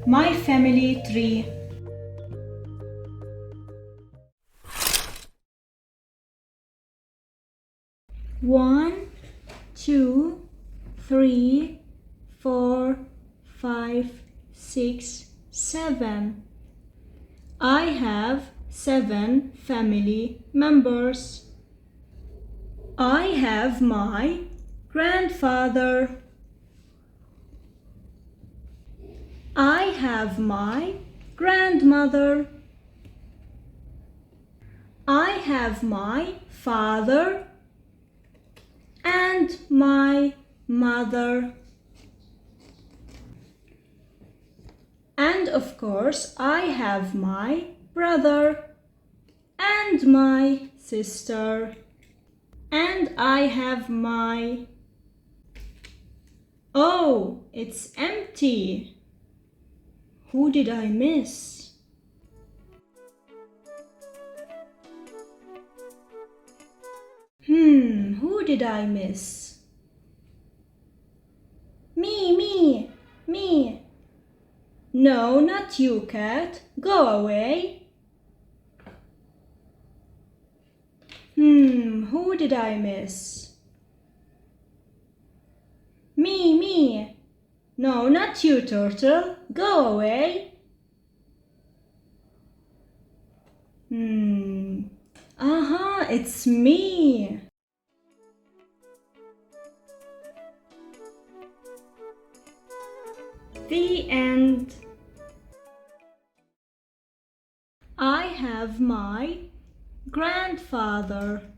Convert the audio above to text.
My family tree. One, two, three, four, five, six, seven. I have 7 family members. I have my grandfather. I have my grandmother. I have my father and my mother. And of course, I have my brother and my sister. And I have my... Oh, it's empty. Who did I miss? Who did I miss? Me. No, not you, cat. Go away. Who did I miss? Me. No, not you, turtle. Go away. It's me. The end. I have my grandfather.